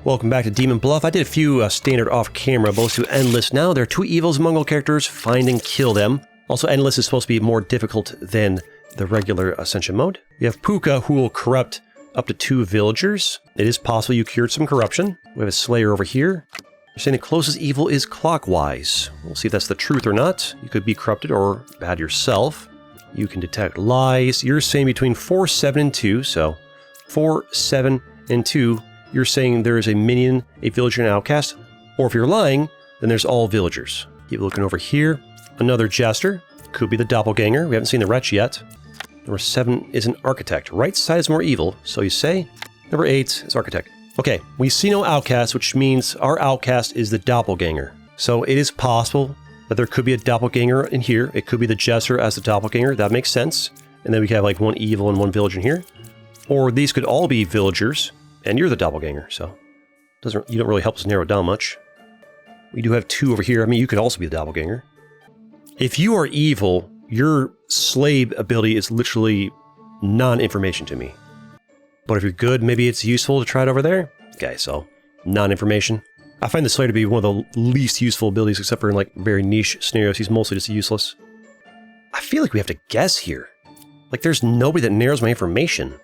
Welcome back to Demon Bluff. I did a few standard off-camera, both to Endless. Now there are 2 evils among all characters. Find and kill them. Also, Endless is supposed to be more difficult than the regular Ascension mode. You have Pooka, who will corrupt up to 2 villagers. It is possible you cured some corruption. We have a Slayer over here. You're saying the closest evil is clockwise. We'll see if that's the truth or not. You could be corrupted or bad yourself. You can detect lies. You're saying between 4, 7, and 2. So 4, 7, and 2. You're saying there is a minion, a villager, and an outcast. Or if you're lying, then there's all villagers. Keep looking over here. Another jester. Could be the doppelganger. We haven't seen the wretch yet. Number 7 is an architect. Right side is more evil, so you say. Number 8 is architect. Okay, we see no outcast, which means our outcast is the doppelganger. So it is possible that there could be a doppelganger in here. It could be the jester as the doppelganger. That makes sense. And then we have like 1 evil and 1 villager in here. Or these could all be villagers. And you're the doppelganger, so you don't really help us narrow it down much. We do have 2 over here. I mean, you could also be the doppelganger. If you are evil, your slave ability is literally non-information to me. But if you're good, maybe it's useful to try it over there. Okay, so non-information. I find the Slayer to be one of the least useful abilities, except for in like very niche scenarios. He's mostly just useless. I feel like we have to guess here. Like there's nobody that narrows my information.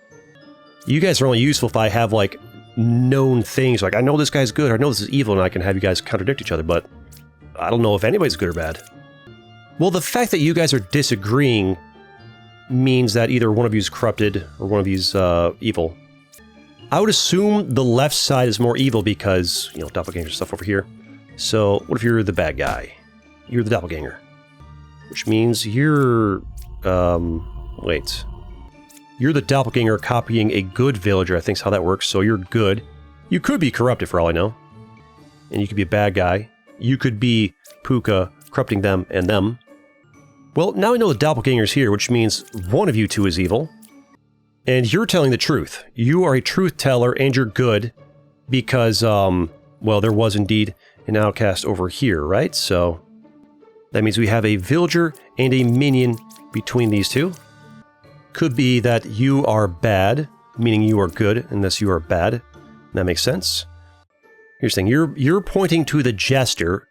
You guys are only useful if I have, like, known things. Like, I know this guy's good, or I know this is evil, and I can have you guys contradict each other, but I don't know if anybody's good or bad. Well, the fact that you guys are disagreeing means that either one of you is corrupted, or one of you is evil. I would assume the left side is more evil because, you know, doppelganger stuff over here. So, what if you're the bad guy? You're the doppelganger. Which means you're, wait. You're the doppelganger copying a good villager, I think is how that works, so you're good. You could be corrupted for all I know. And you could be a bad guy. You could be Pooka corrupting them and them. Well, now I know the doppelganger's here, which means one of you 2 is evil. And you're telling the truth. You are a truth teller and you're good because, well, there was indeed an outcast over here, right? So that means we have a villager and a minion between these 2. Could be that you are bad, meaning you are good, unless you are bad. That makes sense. Here's the thing. You're pointing to the jester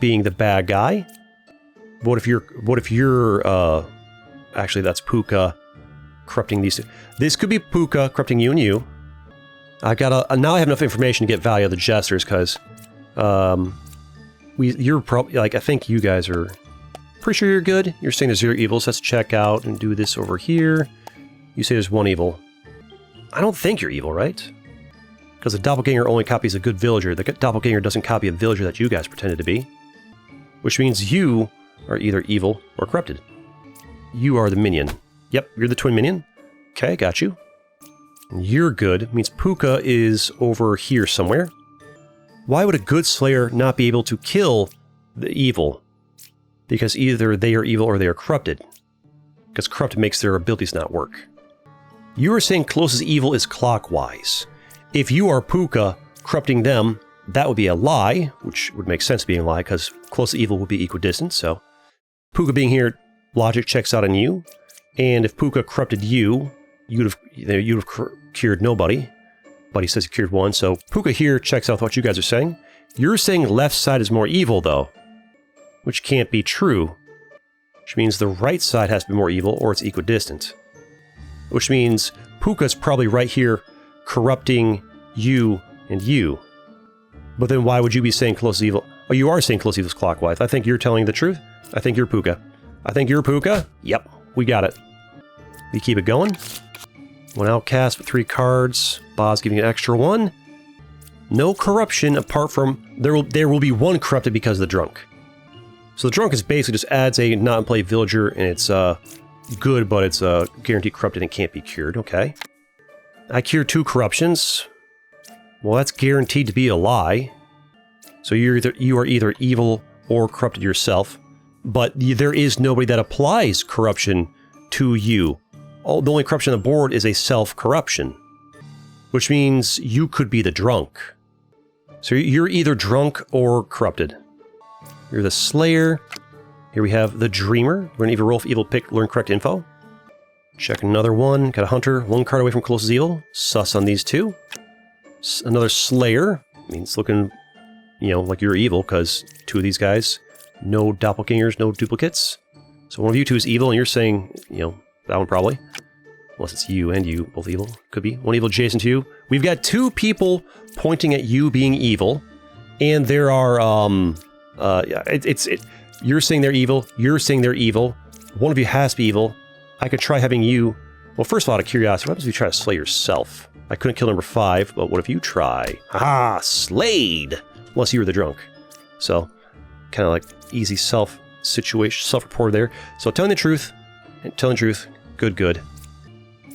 being the bad guy. What if you're actually that's Pooka corrupting these 2. This could be Pooka corrupting you and you. I gotta now I have enough information to get value of the jesters because you're probably like I think you guys are pretty sure you're good. You're saying there's 0 evils. Let's check out and do this over here. You say there's 1 evil. I don't think you're evil, right? Because the doppelganger only copies a good villager. The doppelganger doesn't copy a villager that you guys pretended to be. Which means you are either evil or corrupted. You are the minion. Yep, you're the twin minion. Okay, got you. You're good. It means Pooka is over here somewhere. Why would a good Slayer not be able to kill the evil? Because either they are evil or they are corrupted. Because corrupted makes their abilities not work. You are saying closest evil is clockwise. If you are Pooka corrupting them, that would be a lie, which would make sense being a lie, because closest evil would be equidistant, so... Pooka being here, logic checks out on you. And if Pooka corrupted you, you'd have cured nobody. But he says he cured 1, so Pooka here checks out what you guys are saying. You're saying left side is more evil, though. Which can't be true, which means the right side has to be more evil or it's equidistant. Which means Pooka's probably right here corrupting you and you. But then why would you be saying close evil? Oh, you are saying close evil is clockwise. I think you're telling the truth. I think you're Pooka. I think you're Pooka. Yep, we got it. We keep it going. 1 outcast with 3 cards. Boz giving an extra 1. No corruption apart from... There will be 1 corrupted because of the drunk. So the drunk is basically just adds a not-in-play villager, and it's good, but it's guaranteed corrupted and can't be cured. Okay. I cured 2 corruptions. Well, that's guaranteed to be a lie. So you are either evil or corrupted yourself, but there is nobody that applies corruption to you. The only corruption on the board is a self-corruption, which means you could be the drunk. So you're either drunk or corrupted. You're the Slayer. Here we have the Dreamer. We're going to either roll for evil pick, learn correct info. Check another one. Got a Hunter. 1 card away from closest evil. Sus on these 2. Another Slayer. Means looking, you know, like you're evil, because 2 of these guys, no doppelgangers, no duplicates. So one of you 2 is evil, and you're saying, you know, that one probably. Unless it's you and you, both evil. Could be. One evil adjacent to you. We've got 2 people pointing at you being evil. And there are, you're saying they're evil. You're saying they're evil. One of you has to be evil. I could try having you... Well, first of all, out of curiosity, what happens if you try to slay yourself? I couldn't kill number 5, but what if you try? Haha, slayed! Unless you were the drunk. So, kind of like easy self-report there. So telling the truth, good.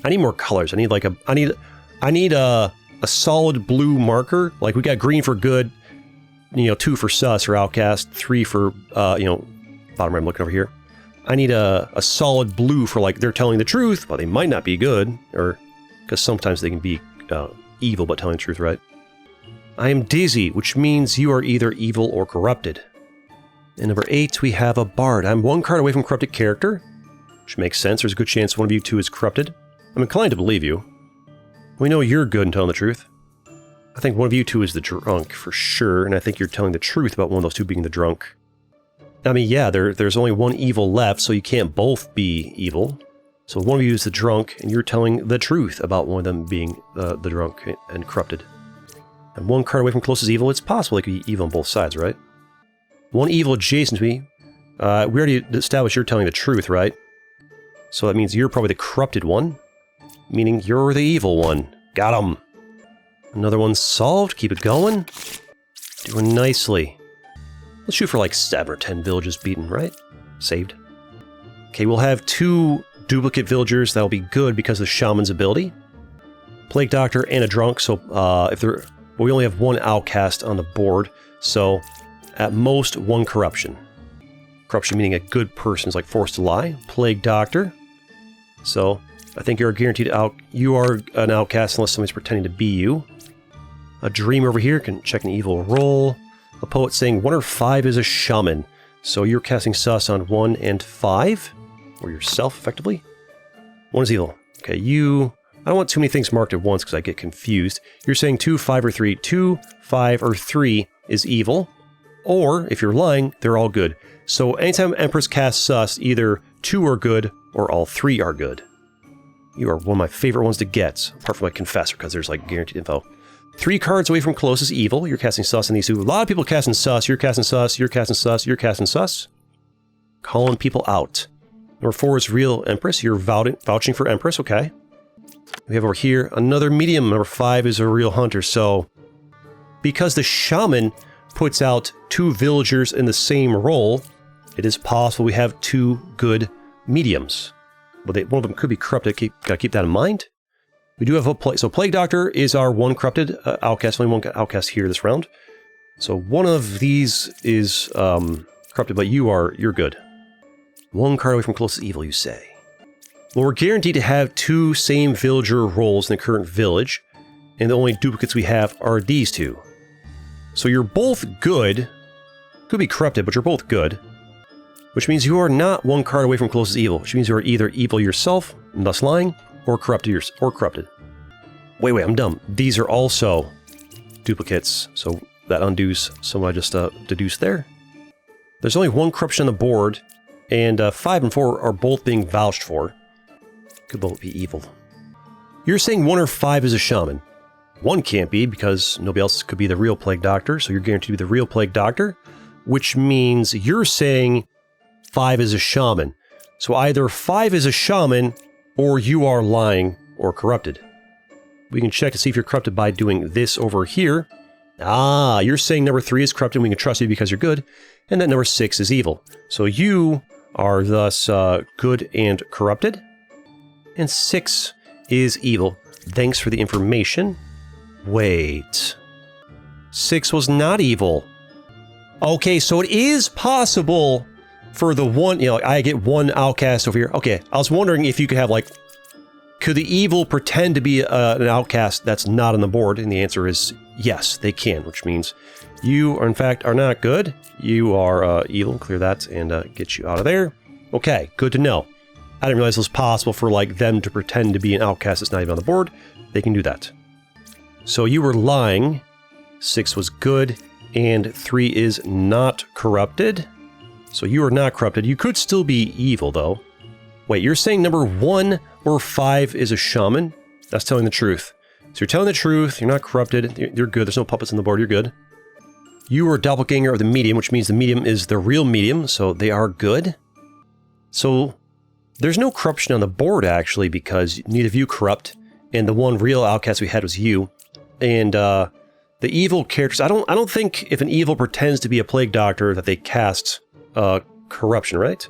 I need more colors. I need like I need a solid blue marker. Like we got green for good, you know, 2 for sus or outcast, 3 for you know, bottom right. I'm looking over here. I need a solid blue for like they're telling the truth, but they might not be good, or because sometimes they can be evil but telling the truth, right? I am dizzy, which means you are either evil or corrupted. And number 8, we have a bard. I'm 1 card away from corrupted character, which makes sense. There's a good chance one of you 2 is corrupted. I'm inclined to believe you. We know you're good in telling the truth. I think one of you 2 is the drunk for sure, and I think you're telling the truth about one of those 2 being the drunk. I mean, yeah, there's only 1 evil left, so you can't both be evil. So one of you is the drunk, and you're telling the truth about one of them being the drunk and corrupted. And 1 card away from closest evil, it's possible they could be evil on both sides, right? 1 evil adjacent to me. We already established you're telling the truth, right? So that means you're probably the corrupted one. Meaning you're the evil one. Got him. Another one solved. Keep it going. Doing nicely. Let's shoot for like 7 or 10 villages beaten, right? Saved. Okay, we'll have 2 duplicate villagers. That'll be good because of the shaman's ability. Plague Doctor and a drunk. So we only have 1 outcast on the board. So at most 1 corruption. Corruption meaning a good person is like forced to lie. Plague Doctor. So I think you're guaranteed you are an outcast unless somebody's pretending to be you. A dreamer over here can check an evil roll. A poet saying 1 or 5 is a shaman. So you're casting sus on 1 and 5. Or yourself, effectively. 1 is evil. Okay, I don't want too many things marked at once because I get confused. You're saying 2, 5, or 3. 2, 5, or 3 is evil. Or, if you're lying, they're all good. So anytime Empress casts sus, either 2 are good or all 3 are good. You are one of my favorite ones to get, apart from my Confessor, because there's like guaranteed info. 3 cards away from closest evil. You're casting sus on these 2. A lot of people casting sus. You're casting sus. You're casting sus. You're casting sus. Calling people out. Number 4 is real Empress. You're vouching for Empress. Okay. We have over here another medium. Number 5 is a real hunter. So, because the shaman puts out 2 villagers in the same role, it is possible we have 2 good mediums. But one of them could be corrupted. Gotta keep that in mind. We do have a so Plague Doctor is our 1 corrupted outcast. Only 1 outcast here this round. So one of these is corrupted, but you're good. 1 card away from closest evil, you say. Well, we're guaranteed to have 2 same villager roles in the current village, and the only duplicates we have are these 2. So you're both good. Could be corrupted, but you're both good. Which means you are not 1 card away from closest evil, which means you are either evil yourself, and thus lying, or corrupted. Wait, I'm dumb. These are also duplicates, so that undoes some I just deduced there. There's only 1 corruption on the board, and 5 and 4 are both being vouched for. Could both be evil. You're saying 1 or 5 is a shaman. 1 can't be, because nobody else could be the real Plague Doctor, so you're guaranteed to be the real Plague Doctor, which means you're saying 5 is a shaman. So either 5 is a shaman, or you are lying or corrupted. We can check to see if you're corrupted by doing this over here. Ah, you're saying number 3 is corrupted, and we can trust you because you're good, and that number 6 is evil. So you are thus good and corrupted, and 6 is evil. Thanks for the information. Wait. 6 was not evil. Okay, so it is possible for the one, I get 1 outcast over here. Okay, I was wondering if you could have, could the evil pretend to be an outcast that's not on the board? And the answer is yes, they can, which means you, in fact, are not good. You are evil. Clear that and get you out of there. Okay, good to know. I didn't realize it was possible for, them to pretend to be an outcast that's not even on the board. They can do that. So you were lying. 6 was good. And 3 is not corrupted. So you are not corrupted. You could still be evil, though. Wait, you're saying number 1 or 5 is a shaman? That's telling the truth. So you're telling the truth. You're not corrupted. You're good. There's no puppets on the board. You're good. You are a doppelganger of the medium, which means the medium is the real medium. So they are good. So there's no corruption on the board, actually, because neither of you corrupt. And the one real outcast we had was you. And the evil characters, I don't think if an evil pretends to be a plague doctor that they cast corruption, right?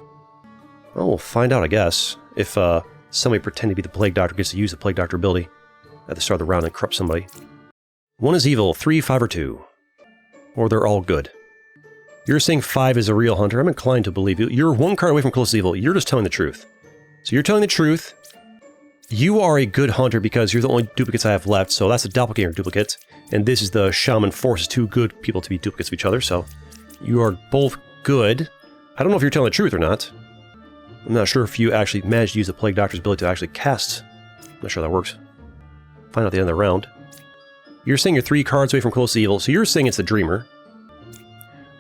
Well, we'll find out, I guess, if somebody pretending to be the plague doctor gets to use the plague doctor ability at the start of the round and corrupt somebody. 1 is evil, 3, 5, or 2. Or they're all good. You're saying 5 is a real hunter. I'm inclined to believe you. You're 1 card away from close to evil. You're just telling the truth. So you're telling the truth. You are a good hunter because you're the only duplicates I have left, so that's a doppelganger duplicate. And this is the shaman forces 2 good people to be duplicates of each other, so you are both good. I don't know if you're telling the truth or not. I'm not sure if you actually managed to use the plague doctor's ability to actually cast. I'm not sure that works. Find out at the end of the round. You're saying you're 3 cards away from close to evil, so you're saying it's the dreamer.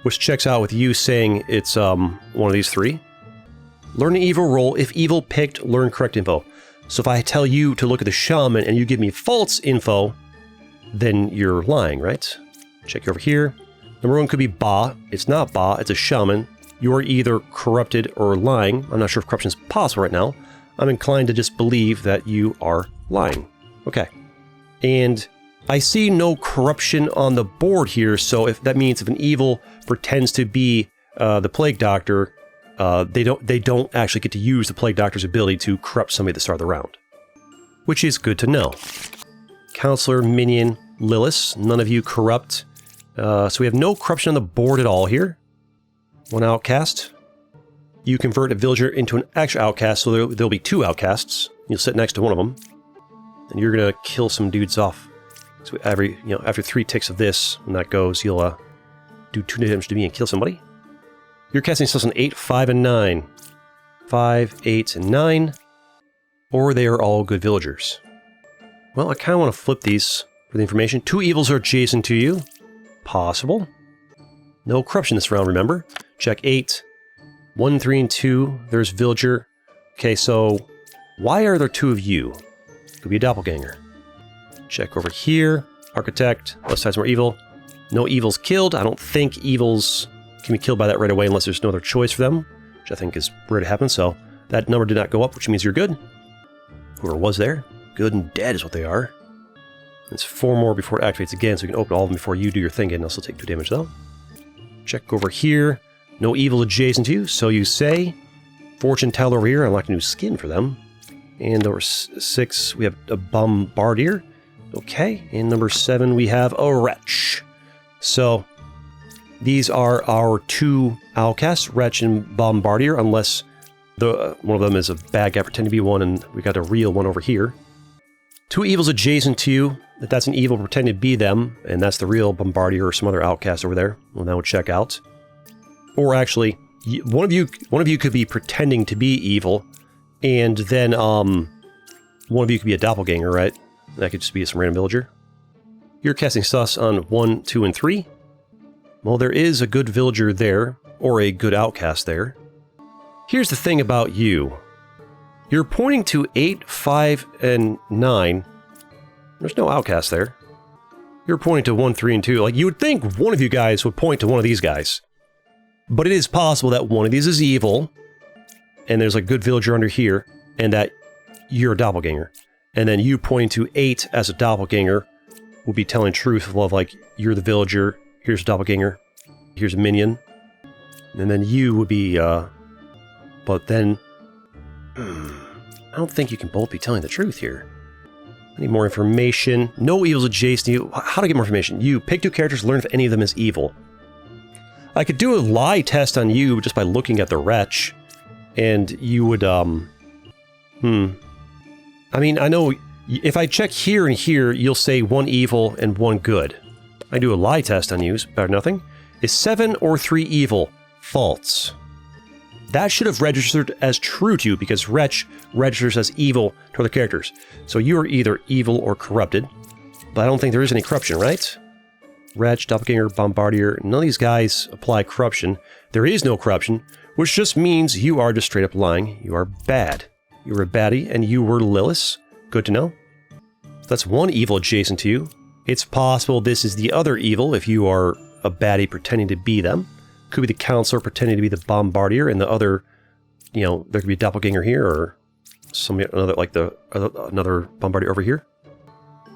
Which checks out with you saying it's one of these 3. Learn an evil roll. If evil picked, learn correct info. So if I tell you to look at the shaman and you give me false info, then you're lying, right? Check over here. Number 1 could be Ba. It's not Ba, it's a shaman. You are either corrupted or lying. I'm not sure if corruption is possible right now. I'm inclined to just believe that you are lying. Okay. And I see no corruption on the board here, so if that means if an evil pretends to be the plague doctor, they don't actually get to use the plague doctor's ability to corrupt somebody at the start of the round. Which is good to know. Counselor, minion, Lilis, none of you corrupt. So we have no corruption on the board at all here. 1 outcast. You convert a villager into an extra outcast, so there'll be 2 outcasts. You'll sit next to one of them. And you're gonna kill some dudes off. So after 3 ticks of this, when that goes, you'll do 2 damage to me and kill somebody. You're casting spells on 8, 5, and 9. 5, 8, and 9. Or they are all good villagers. Well, I kind of want to flip these for the information. 2 evils are adjacent to you. Possible. No corruption this round, remember. Check 8. 1, 3, and 2. There's villager. Okay, so why are there 2 of you? Could be a doppelganger. Check over here. Architect. Left side's more evil. No evils killed. I don't think evils can be killed by that right away unless there's no other choice for them, which I think is rare to happen. So that number did not go up, which means you're good. Whoever was there, good and dead is what they are. It's 4 more before it activates again, so you can open all of them before you do your thing, and I'll still take 2 damage though. Check over here. No evil adjacent to you, so you say. Fortune teller over here. I like a new skin for them. And number 6, we have a bombardier. Okay. And number 7, we have a wretch. So these are our 2 outcasts, wretch and bombardier, unless one of them is a bad guy pretending to be one, and we got a real one over here. 2 evils adjacent to you. If that's an evil pretending to be them, and that's the real bombardier or some other outcast over there, well, that would check out. Or actually, one of you could be pretending to be evil, and then one of you could be a doppelganger, right? That could just be some random villager. You're casting sus on 1, 2, and 3. Well, there is a good villager there, or a good outcast there. Here's the thing about you. You're pointing to 8, 5, and 9. There's no outcast there. You're pointing to 1, 3, and 2. Like, you would think one of you guys would point to one of these guys. But it is possible that one of these is evil, and there's a good villager under here, and that you're a doppelganger. And then you pointing to 8 as a doppelganger would be telling truth of, like, you're the villager, here's a doppelganger, here's a minion. And then you would be, but then, I don't think you can both be telling the truth here. I need more information. No evils adjacent to you. How to get more information? You pick 2 characters, learn if any of them is evil. I could do a lie test on you just by looking at the wretch, and you would, I mean, I know if I check here and here, you'll say 1 evil and 1 good. I do a lie test on you, it's better than nothing. Is 7 or 3 evil? False. That should have registered as true to you because wretch registers as evil to other characters. So you are either evil or corrupted. But I don't think there is any corruption, right? Wretch, Doppelganger, Bombardier, none of these guys apply corruption. There is no corruption, which just means you are just straight up lying. You are bad. You were a baddie, and you were Lilis. Good to know. That's one evil adjacent to you. It's possible this is the other evil if you are a baddie pretending to be them. Could be the counselor pretending to be the Bombardier, and the other, you know, there could be a Doppelganger here, or another, like another Bombardier over here.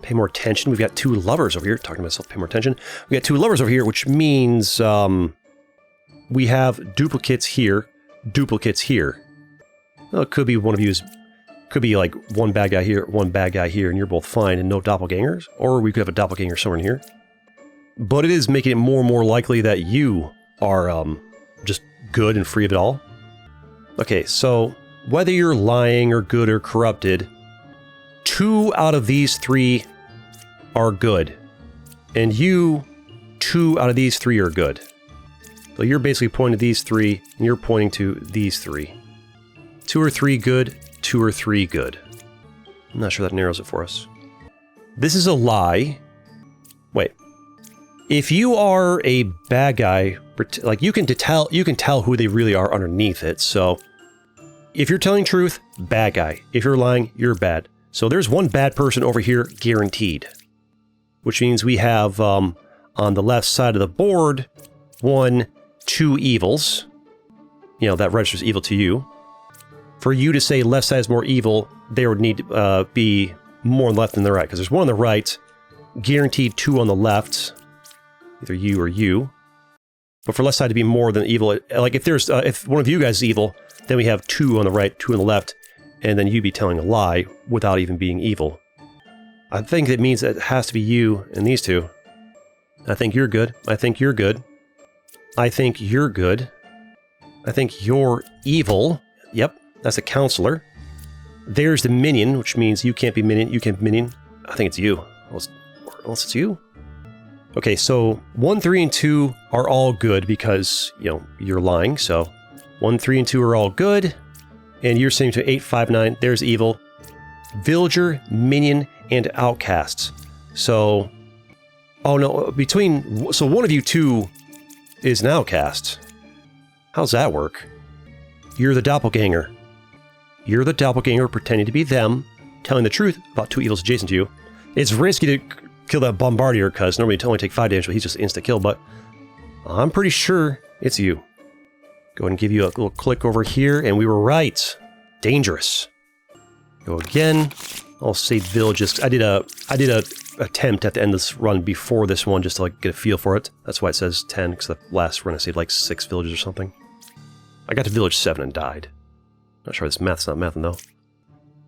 Pay more attention. We've got two lovers over here. Talking to myself, pay more attention. We got two lovers over here, which means we have duplicates here, duplicates here. Well, it could be one of you is, could be like one bad guy here, and you're both fine, and no doppelgangers. Or we could have a doppelganger somewhere in here. But it is making it more and more likely that you are just good and free of it all. Okay, so whether you're lying or good or corrupted, 2 out of these 3 are good. And you, 2 out of these 3 are good. So you're basically pointing to these 3, and you're pointing to these 3. 2 or 3 good, 2 or 3 good. I'm not sure that narrows it for us. This is a lie. Wait. If you are a bad guy, like you can tell who they really are underneath it. So if you're telling truth, bad guy. If you're lying, you're bad. So there's one bad person over here, guaranteed. Which means we have, on the left side of the board, 2 evils. You know, that registers evil to you. For you to say left side is more evil, there would need to be more on the left than the right. Because there's 1 on the right, guaranteed 2 on the left. Either you or you. But for left side to be more than evil, like if there's, if one of you guys is evil, then we have 2 on the right, 2 on the left. And then you'd be telling a lie without even being evil. I think it means that it has to be you and these 2. I think you're good. I think you're good. I think you're good. I think you're evil. Yep, that's a counselor. There's the minion, which means you can't be minion, you can't be minion. I think it's you. Unless it's you. Okay, so 1, 3, and 2 are all good because, you know, you're lying. So 1, 3, and 2 are all good. And you're saying to 8, 5, 9, there's evil. Villager, minion, and outcasts. So, oh no, so one of you 2 is an outcast. How's that work? You're the doppelganger. You're the doppelganger pretending to be them, telling the truth about 2 evils adjacent to you. It's risky to kill that Bombardier because normally only take 5 damage, but he's just insta-kill, but I'm pretty sure it's you. Go ahead and give you a little click over here, and we were right. Dangerous. Go again. I'll save villages. I did a attempt at the end of this run before this one just to like get a feel for it. That's why it says 10, because the last run I saved like 6 villages or something. I got to village 7 and died. Not sure this math's not mathing though.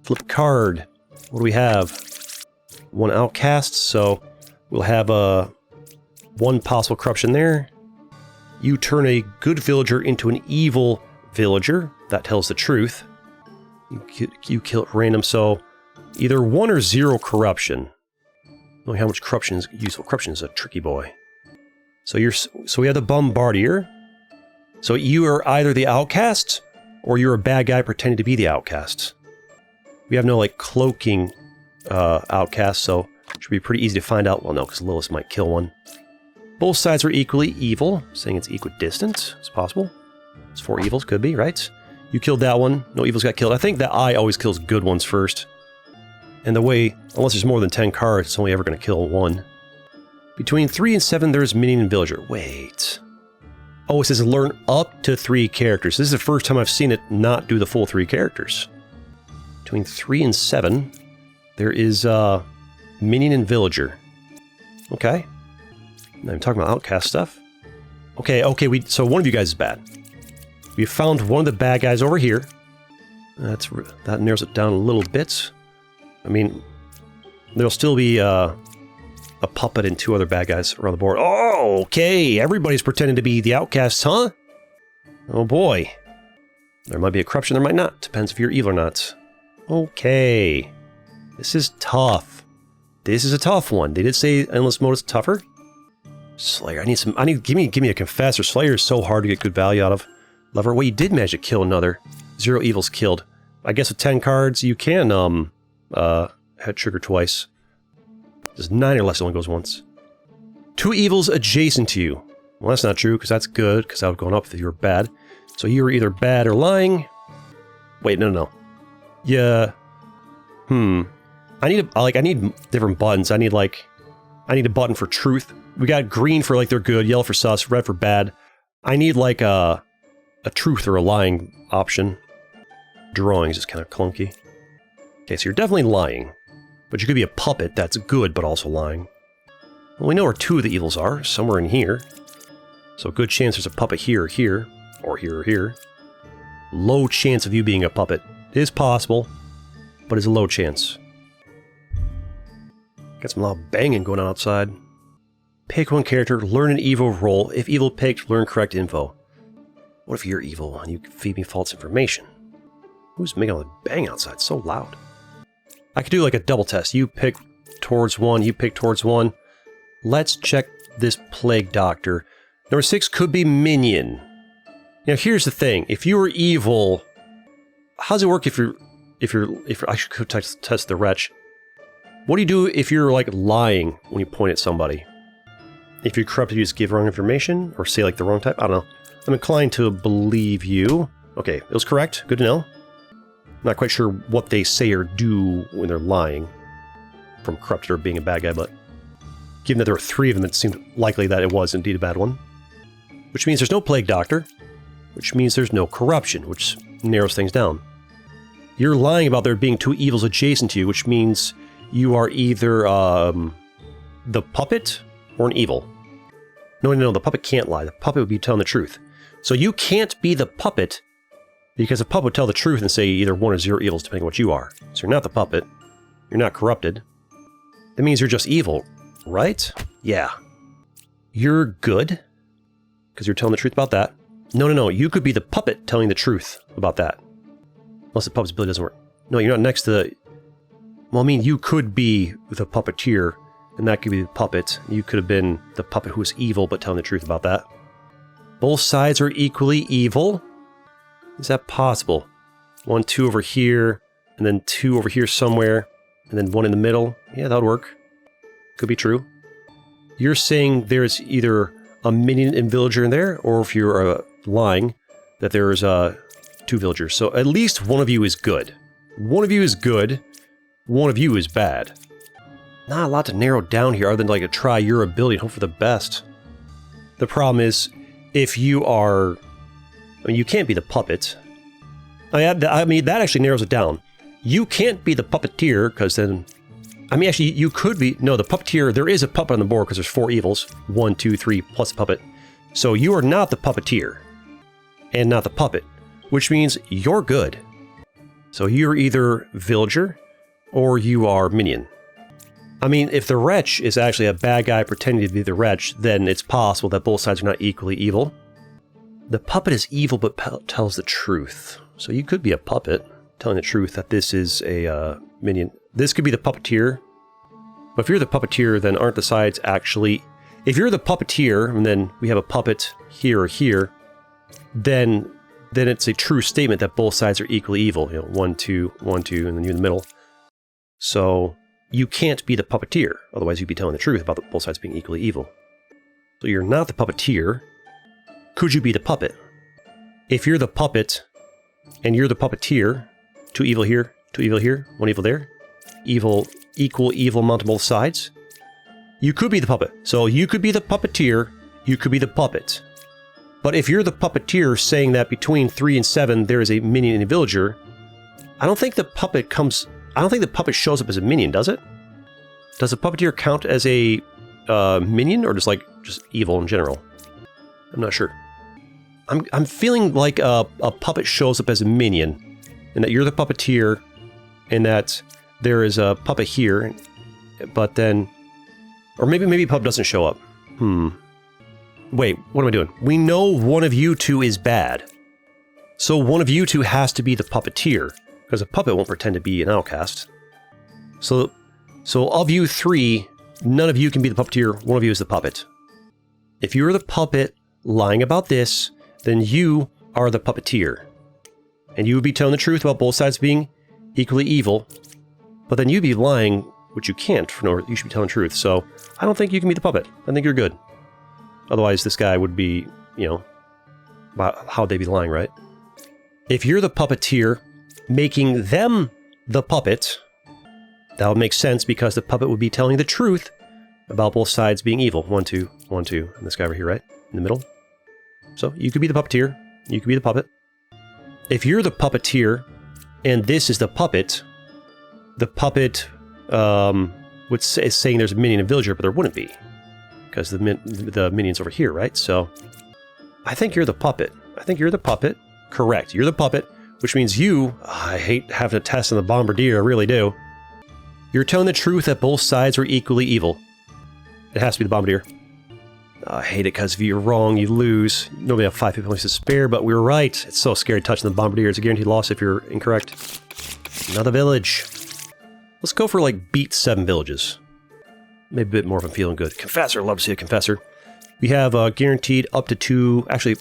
Flip card. What do we have? 1 outcast, so we'll have 1 possible corruption there. You turn a good villager into an evil villager. That tells the truth. You kill it random, so either 1 or 0 corruption. Knowing how much corruption is useful. Corruption is a tricky boy. So we have the Bombardier. So you are either the outcast, or you're a bad guy pretending to be the outcast. We have no like cloaking outcast, so it should be pretty easy to find out. Well, no, because Lilis might kill one. Both sides are equally evil, saying it's equidistant. It's possible. It's 4 evils, could be, right? You killed that one. No evils got killed. I think that eye always kills good ones first. And the way, unless there's more than 10 cards, it's only ever going to kill 1. Between 3 and 7, there's minion and villager. Wait. Oh, it says learn up to 3 characters. This is the first time I've seen it not do the full 3 characters. Between 3 and 7, there is minion and villager. Okay. Now I'm talking about outcast stuff. Okay, so one of you guys is bad. We found one of the bad guys over here. That narrows it down a little bit. I mean, there'll still be a puppet and 2 other bad guys around the board. Oh, okay, everybody's pretending to be the outcasts, huh? Oh boy. There might be a corruption, there might not. Depends if you're evil or not. Okay. This is tough. This is a tough one. They did say endless mode is tougher. Slayer, give me a confessor. Slayer is so hard to get good value out of. Lover, well, you did manage to kill another. 0 evils killed. I guess with 10 cards, you can, head trigger twice. Does 9 or less only goes once. 2 evils adjacent to you. Well, that's not true, because that's good, because that would have gone up if you were bad. So you were either bad or lying. Wait, no. Yeah. I need different buttons. I need a button for truth. We got green for, like, they're good, yellow for sus, red for bad. I need, like, a truth or a lying option. Drawings is kind of clunky. Okay, so you're definitely lying. But you could be a puppet that's good, but also lying. Well, we know where 2 of the evils are, somewhere in here. So good chance there's a puppet here or here, or here or here. Low chance of you being a puppet. It is possible, but it's a low chance. Got some loud banging going on outside. Pick one character, learn an evil role. If evil picked, learn correct info. What if you're evil and you feed me false information? Who's making all the bang outside? It's so loud. I could do like a double test. You pick towards one, you pick towards one. Let's check this plague doctor. Number 6 could be minion. Now here's the thing. If you were evil, how does it work if I should test the wretch. What do you do if you're like lying when you point at somebody? If you're corrupt, you just give wrong information or say like the wrong type? I don't know. I'm inclined to believe you. Okay, it was correct. Good to know. Not quite sure what they say or do when they're lying from corrupted or being a bad guy, but given that there were 3 of them, it seemed likely that it was indeed a bad one. Which means there's no plague doctor, which means there's no corruption, which narrows things down. You're lying about there being 2 evils adjacent to you, which means you are either the puppet or an evil. No, the puppet can't lie. The puppet would be telling the truth. So you can't be the puppet, because a puppet would tell the truth and say either 1 or 0 evils, depending on what you are. So you're not the puppet. You're not corrupted. That means you're just evil, right? Yeah. You're good, because you're telling the truth about that. No. You could be the puppet telling the truth about that. Unless the puppet's ability doesn't work. No, you're not next to the... Well, I mean, you could be the puppeteer, and that could be the puppet. You could have been the puppet who was evil, but telling the truth about that. Both sides are equally evil. Is that possible? 1, 2 over here, and then 2 over here somewhere, and then 1 in the middle. Yeah, that would work. Could be true. You're saying there's either a minion and villager in there, or if you're lying, that there's 2 villagers. So at least one of you is good. One of you is good. One of you is bad. Not a lot to narrow down here other than like to try your ability and hope for the best. The problem is, if you are... I mean, you can't be the puppet. I mean, that actually narrows it down. You can't be the puppeteer, because then... I mean, actually, you could be... No, the puppeteer, there is a puppet on the board, because there's 4 evils. 1, 2, 3, plus a puppet. So you are not the puppeteer. And not the puppet. Which means you're good. So you're either villager, or you are minion. I mean, if the wretch is actually a bad guy pretending to be the wretch, then it's possible that both sides are not equally evil. The puppet is evil but tells the truth. So you could be a puppet telling the truth that this is a minion. This could be the puppeteer. But if you're the puppeteer, then aren't the sides actually... If you're the puppeteer, and then we have a puppet here or here, then it's a true statement that both sides are equally evil. You know, 1, 2, 1, 2, and then you in the middle. So you can't be the puppeteer. Otherwise, you'd be telling the truth about both sides being equally evil. So you're not the puppeteer. Could you be the puppet? If you're the puppet, and you're the puppeteer, 2 evil here, 2 evil here, 1 evil there, evil, equal evil amount on both sides, you could be the puppet. So you could be the puppeteer, you could be the puppet. But if you're the puppeteer saying that between 3 and 7 there is a minion and a villager, I don't think the puppet shows up as a minion, does it? Does the puppeteer count as a minion, or just evil in general? I'm not sure. I'm feeling like a puppet shows up as a minion, and that you're the puppeteer, and that there is a puppet here, but then... Or maybe puppet doesn't show up. Wait, what am I doing? We know one of you 2 is bad. So one of you 2 has to be the puppeteer, because a puppet won't pretend to be an outcast. So of you 3, none of you can be the puppeteer, one of you is the puppet. If you are the puppet lying about this, then you are the puppeteer. And you would be telling the truth about both sides being equally evil, but then you'd be lying which you can't, you should be telling the truth. So I don't think you can be the puppet. I think you're good. Otherwise, this guy would be, you know, how'd they be lying, right? If you're the puppeteer, making them the puppet, that would make sense because the puppet would be telling the truth about both sides being evil. 1, 2, 1, 2, and this guy over here, right? In the middle. So you could be the puppeteer, you could be the puppet. If you're the puppeteer, and this is the puppet is saying there's a minion and villager, but there wouldn't be. Because the minion's over here, right? So I think you're the puppet. I think you're the puppet. Correct. You're the puppet, which means you... I hate having to test on the bombardier, I really do. You're telling the truth that both sides are equally evil. It has to be the bombardier. I hate it because if you're wrong, you lose. Nobody have 5 hit points to spare, but we were right. It's so scary touching the bombardier. It's a guaranteed loss if you're incorrect. Another village. Let's go for like beat 7 villages. Maybe a bit more if I'm feeling good. Confessor, love to see a confessor. We have guaranteed up to 2, actually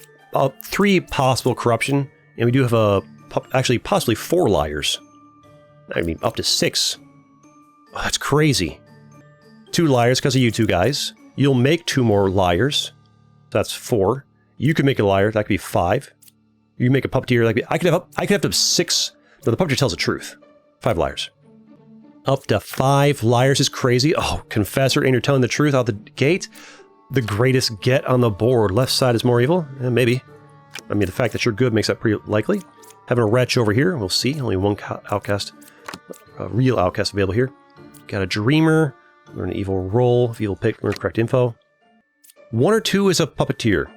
3 possible corruption, and we do have actually possibly 4 liars. I mean, up to 6. Oh, that's crazy. 2 liars because of you 2 guys. You'll make 2 more liars. That's 4. You could make a liar. That could be 5. You make a puppeteer. That could be, I could have up to 6. No, the puppeteer tells the truth. 5 liars. Up to 5 liars is crazy. Oh, confessor, and you're telling the truth out the gate. The greatest get on the board. Left side is more evil? Maybe. I mean, the fact that you're good makes that pretty likely. Having a wretch over here. We'll see. Only 1 outcast. A real outcast available here. Got a dreamer. Learn an evil roll. If evil pick, learn correct info. 1 or 2 is a puppeteer.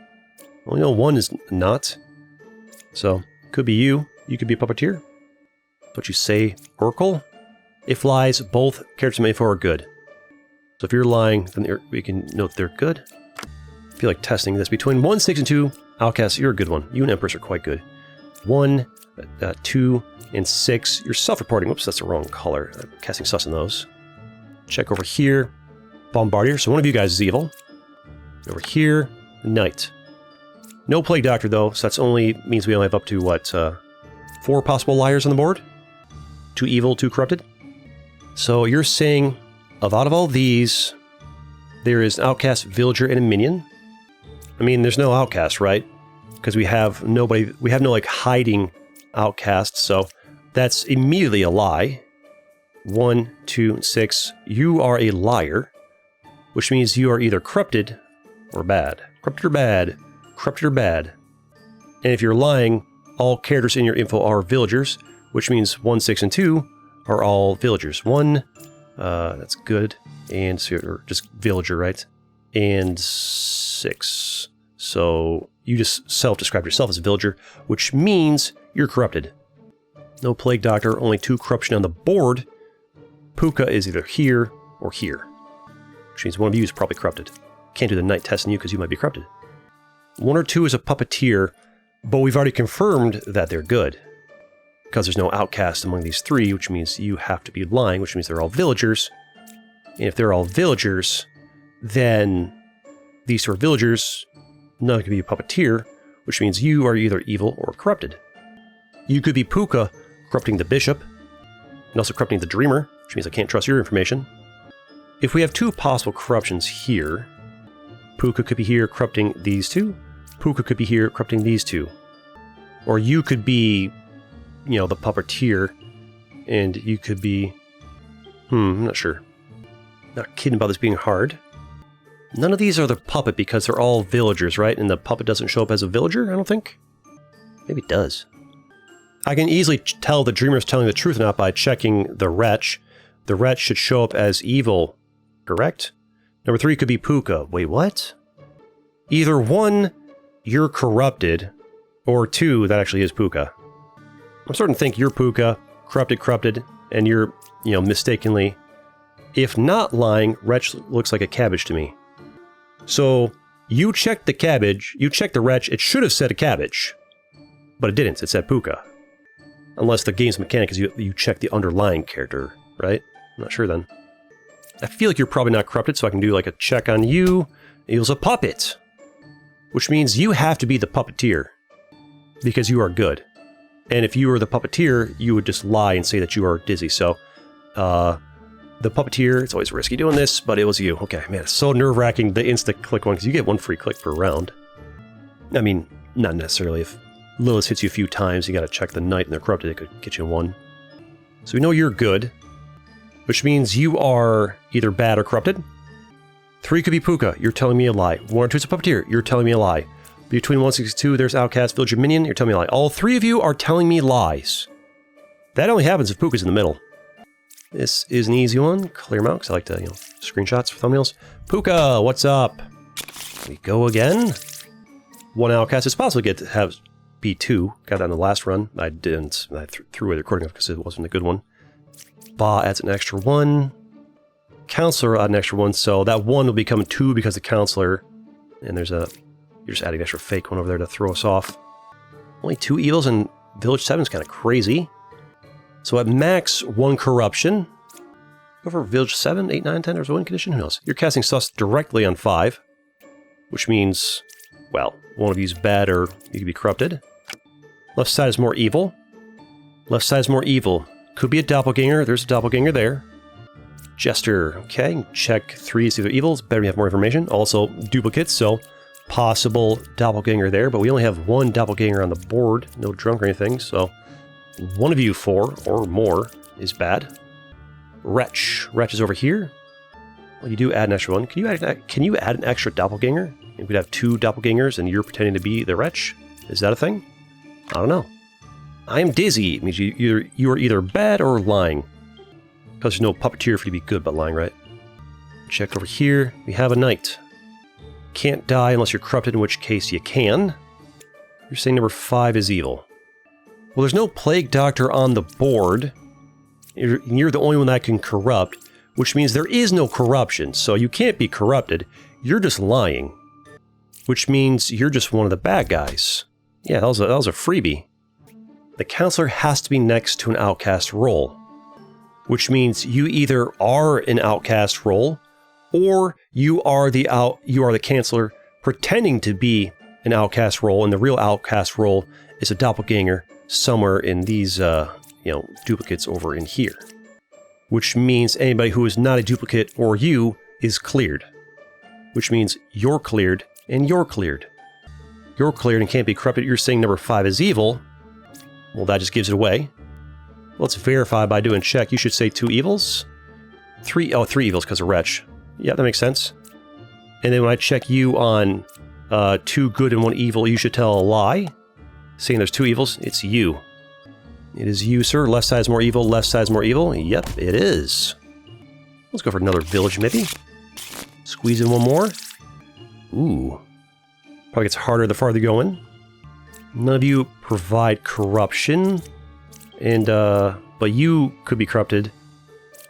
Only know 1 is not. So, could be you. You could be a puppeteer. But you say Oracle. If lies, both characters in info are good. So if you're lying, then we can note they're good. I feel like testing this. Between 1, 6, and 2, Outcast, you're a good one. You and Empress are quite good. 1, 2, and 6. You're self-reporting. Whoops, that's the wrong color. I'm casting sus on those. Check over here. Bombardier. So one of you guys is evil. Over here, Knight. No Plague Doctor, though, so that's only means we only have up to, what, 4 possible liars on the board? 2 evil, 2 corrupted? So you're saying, out of all these, there is an outcast, villager, and a minion? I mean, there's no outcast, right? Because we have no, like, hiding outcasts, so that's immediately a lie. 1, 2, 6. You are a liar, which means you are either corrupted or bad. Corrupted or bad. Corrupted or bad. And if you're lying, all characters in your info are villagers, which means 1, 6, and 2 are all villagers. 1, that's good, and or just villager, right? And 6. So you just self-described yourself as a villager, which means you're corrupted. No Plague Doctor, only 2 corruption on the board. Pooka is either here or here, which means one of you is probably corrupted. Can't do the night test on you because you might be corrupted. 1 or 2 is a puppeteer, but we've already confirmed that they're good. Because there's no outcast among these 3, which means you have to be lying, which means they're all villagers. And if they're all villagers, then these 2 are villagers, none can be a puppeteer, which means you are either evil or corrupted. You could be Pooka, corrupting the bishop, and also corrupting the dreamer, which means I can't trust your information. If we have 2 possible corruptions here, Pooka could be here corrupting these 2, Pooka could be here corrupting these 2. Or you could be, you know, the puppeteer, and you could be... I'm not sure. Not kidding about this being hard. None of these are the puppet because they're all villagers, right? And the puppet doesn't show up as a villager, I don't think? Maybe it does. I can easily tell the dreamer is telling the truth or not by checking the wretch. The wretch should show up as evil, correct? Number 3 could be Pooka. Wait, what? Either 1, you're corrupted, or 2, that actually is Pooka. I'm starting to think you're Pooka, corrupted, and you're, you know, mistakenly. If not lying, wretch looks like a cabbage to me. So, you checked the cabbage, you checked the wretch, it should have said a cabbage. But it didn't, it said Pooka. Unless the game's mechanic is you check the underlying character, right? I'm not sure then. I feel like you're probably not corrupted, so I can do like a check on you. It was a puppet. Which means you have to be the puppeteer. Because you are good. And if you were the puppeteer, you would just lie and say that you are dizzy. So, the puppeteer. It's always risky doing this, but it was you. Okay, man, it's so nerve-wracking, the insta-click one, because you get 1 free click per round. I mean, not necessarily. If Lilis hits you a few times, you gotta check the knight and they're corrupted, it could get you 1. So we know you're good, which means you are either bad or corrupted. 3 could be Pooka, you're telling me a lie. 1 or 2 is a puppeteer, you're telling me a lie. Between 162, there's outcast, villager, minion, you're telling me a lie. All 3 of you are telling me lies. That only happens if Pooka's in the middle. This is an easy one. Clear them out, because I like to, screenshots for thumbnails. Pooka, what's up? We go again. 1 outcast. It's possible to have B2. Got that in the last run. I didn't. I threw away the recording because it wasn't a good one. Ba adds an extra 1. Counselor add an extra 1, so that 1 will become 2 because the counselor. And there's a... You're just adding an extra fake one over there to throw us off. Only 2 evils and Village 7 is kind of crazy. So at max 1 corruption. Go for Village 7, 8, 9, 10, there's a win condition, who knows? You're casting sus directly on 5. Which means, well, one of you is bad or you could be corrupted. Left side is more evil. Left side is more evil. Could be a doppelganger, there's a doppelganger there. Jester, okay, check 3 is either evil, it's better we have more information. Also, duplicates, so possible doppelganger there, but we only have 1 doppelganger on the board, no drunk or anything, so 1 of you 4 or more is bad. Wretch. Wretch is over here. Well, you do add an extra 1. Can you add an extra doppelganger? If we'd have 2 doppelgangers and you're pretending to be the wretch? Is that a thing? I don't know. I am dizzy. It means you are either bad or lying. Because there's no puppeteer for you to be good but lying, right? Check over here. We have a knight. Can't die unless you're corrupted, in which case you can. You're saying number 5 is evil. Well, there's no Plague Doctor on the board. You're the only one that can corrupt, which means there is no corruption, so you can't be corrupted. You're just lying. Which means you're just one of the bad guys. Yeah, that was a freebie. The counselor has to be next to an outcast role. Which means you either are an outcast role, or you are the counselor pretending to be an outcast role, and the real outcast role is a doppelganger somewhere in these, duplicates over in here. Which means anybody who is not a duplicate or you is cleared. Which means you're cleared and you're cleared. You're cleared and can't be corrupted. You're saying number 5 is evil. Well, that just gives it away. Let's verify by doing check. You should say 2 evils. 3 evils because of wretch. Yeah, that makes sense. And then when I check you on 2 good and 1 evil, you should tell a lie. Saying there's 2 evils, it's you. It is you, sir. Left side is more evil, left side is more evil. Yep, it is. Let's go for another village, maybe. Squeeze in 1 more. Ooh. Probably gets harder the farther you go in. None of you provide corruption. And, but you could be corrupted.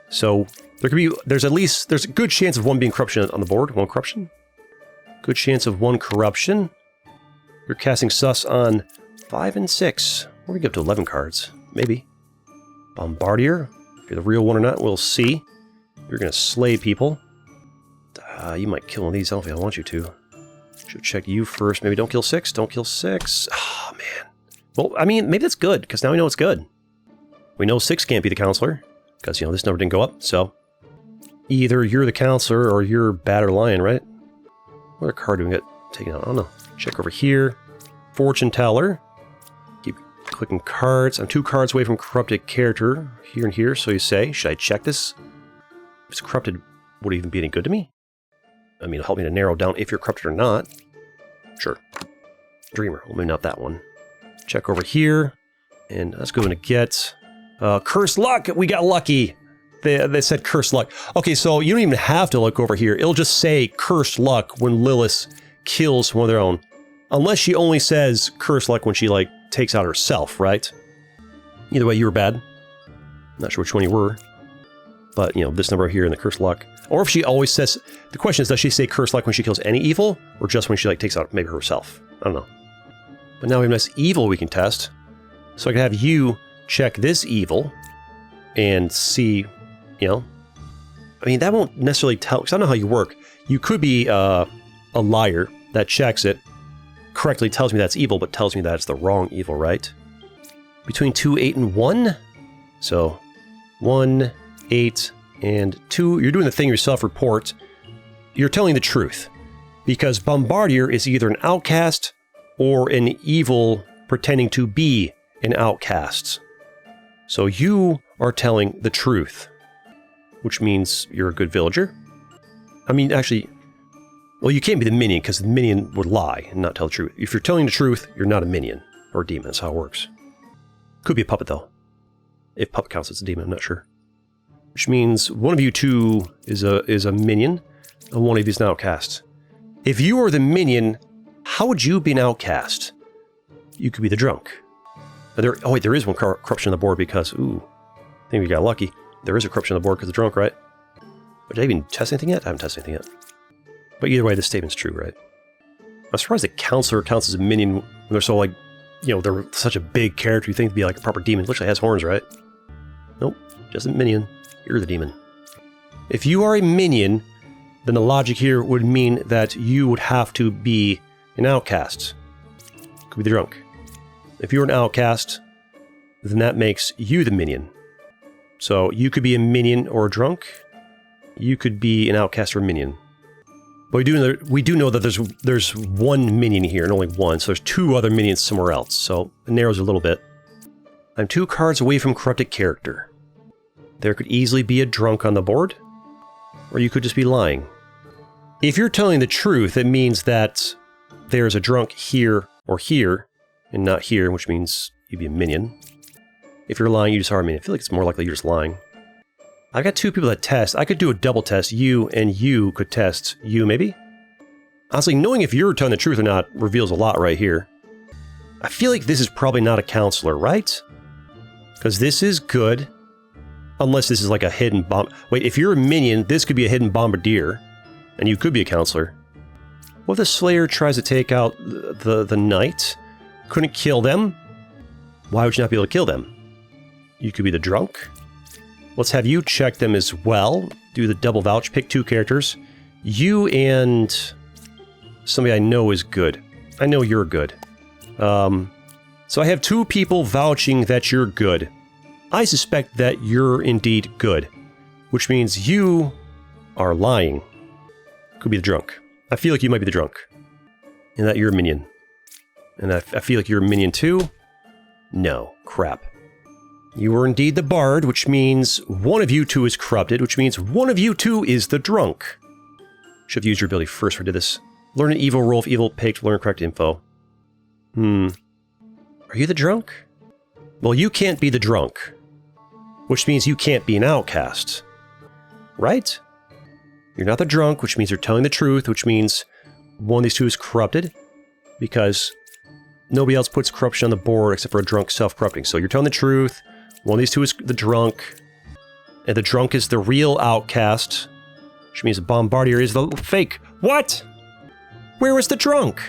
So, there's a good chance of 1 being corruption on the board. 1 corruption. Good chance of 1 corruption. You're casting sus on 5 and 6. We're gonna get up to 11 cards. Maybe. Bombardier. If you're the real one or not, we'll see. You're gonna slay people. You might kill one of these. I don't think I want you to. Should check you first. Maybe don't kill 6. Don't kill 6. Oh, man. Well, I mean, maybe that's good, because now we know it's good. We know 6 can't be the counselor, because, this number didn't go up, so... Either you're the counselor, or you're bad or lying, right? What other card do we get taken out? I don't know. Check over here. Fortune Teller. Keep clicking cards. I'm 2 cards away from corrupted character, here and here, so you say, should I check this? If it's corrupted, would it even be any good to me? I mean, it'll help me to narrow down if you're corrupted or not. Sure. Dreamer. Well, maybe not that one. Check over here. And let's go in to get... Curse Luck! We got lucky! They said Curse Luck. Okay, so you don't even have to look over here. It'll just say Curse Luck when Lilis kills one of their own. Unless she only says Curse Luck when she, takes out herself, right? Either way, you were bad. Not sure which one you were. But, this number here in the Curse Luck. Or if she always says... The question is, does she say Curse Luck when she kills any evil? Or just when she, takes out maybe herself? I don't know. But now we have nice evil we can test. So I can have you check this evil and see, I mean, that won't necessarily tell, because I don't know how you work. You could be a liar that checks it, correctly tells me that's evil, but tells me that it's the wrong evil, right? Between 2, 8, and 1? So, 1, 8, And 2, you're doing the thing yourself report. You're telling the truth. Because Bombardier is either an outcast or an evil pretending to be an outcast. So you are telling the truth. Which means you're a good villager. I mean, actually, well, you can't be the minion because the minion would lie and not tell the truth. If you're telling the truth, you're not a minion or a demon. That's how it works. Could be a puppet, though. If puppet counts as a demon, I'm not sure. Which means one of you 2 is a minion, and one of you is an outcast. If you are the minion, how would you be an outcast? You could be the drunk. Oh wait, there is one corruption on the board because, ooh, I think we got lucky. There is a corruption on the board because of drunk, right? But did I even test anything yet? I haven't tested anything yet. But either way, this statement's true, right? I'm surprised the counselor counts as a minion when they're so, like, you know, they're such a big character. You think to be like a proper demon. It literally has horns, right? Nope, just a minion. You're the demon. If you are a minion, then the logic here would mean that you would have to be an outcast. Could be the drunk. If you're an outcast, then that makes you the minion. So you could be a minion or a drunk. You could be an outcast or a minion. But we do know that there's one minion here and only one, so there's 2 other minions somewhere else. So it narrows a little bit. I'm 2 cards away from corrupted character. There could easily be a drunk on the board, or you could just be lying. If you're telling the truth, it means that there's a drunk here or here, and not here, which means you'd be a minion. If you're lying, you just are a minion. I feel like it's more likely you're just lying. I got 2 people that test. I could do a double test. You and you could test you, maybe? Honestly, knowing if you're telling the truth or not reveals a lot right here. I feel like this is probably not a counselor, right? Because this is good. Unless this is like a hidden bomb. Wait, if you're a minion, this could be a hidden bombardier. And you could be a counselor. What if the Slayer tries to take out the knight? Couldn't kill them? Why would you not be able to kill them? You could be the drunk. Let's have you check them as well. Do the double vouch. Pick 2 characters. You and somebody I know is good. I know you're good. So I have 2 people vouching that you're good. I suspect that you're indeed good, which means you are lying. Could be the drunk. I feel like you might be the drunk, and that you're a minion. And I feel like you're a minion too. No, crap. You are indeed the bard, which means one of you 2 is corrupted, which means one of you 2 is the drunk. Should have used your ability first when I did this. Learn an evil roll if evil picked, learn correct info. Are you the drunk? Well, you can't be the drunk. Which means you can't be an outcast. Right? You're not the drunk, which means you're telling the truth, which means one of these 2 is corrupted. Because nobody else puts corruption on the board except for a drunk self-corrupting. So you're telling the truth. One of these 2 is the drunk. And the drunk is the real outcast. Which means the bombardier is the fake. What? Where was the drunk?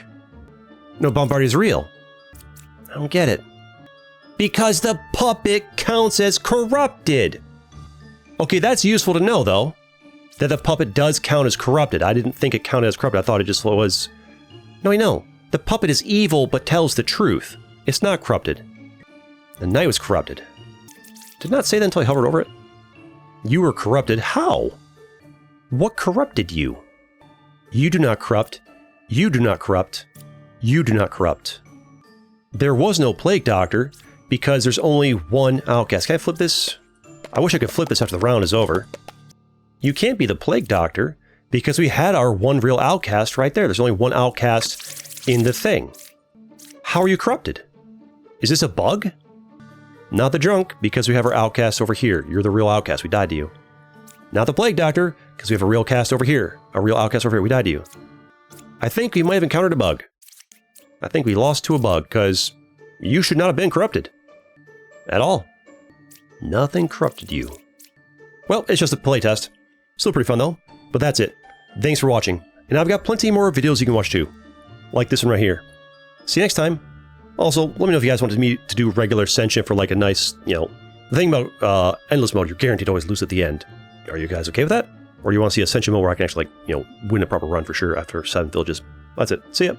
No, bombardier is real. I don't get it. Because the puppet counts as corrupted. Okay, that's useful to know, though. That the puppet does count as corrupted. I didn't think it counted as corrupted. I thought it just was... No, I know. The puppet is evil, but tells the truth. It's not corrupted. The knight was corrupted. Did not say that until I hovered over it. You were corrupted. How? What corrupted you? You do not corrupt. You do not corrupt. You do not corrupt. There was no plague doctor, because there's only one outcast. Can I flip this? I wish I could flip this after the round is over. You can't be the plague doctor, because we had our one real outcast right there. There's only one outcast in the thing. How are you corrupted? Is this a bug? Not the drunk, because we have our outcast over here. You're the real outcast. We died to you. Not the plague doctor, because we have a real cast over here. A real outcast over here. We died to you. I think we might have encountered a bug. I think we lost to a bug, because you should not have been corrupted. At all. Nothing corrupted you. Well, it's just a playtest. Still pretty fun though. But that's it. Thanks for watching. And I've got plenty more videos you can watch too. Like this one right here. See you next time. Also, let me know if you guys wanted me to do regular Sentient for like a nice, the thing about endless mode, you're guaranteed to always lose at the end. Are you guys okay with that? Or do you want to see a Sentient mode where I can actually, win a proper run for sure after 7 villages? That's it. See ya.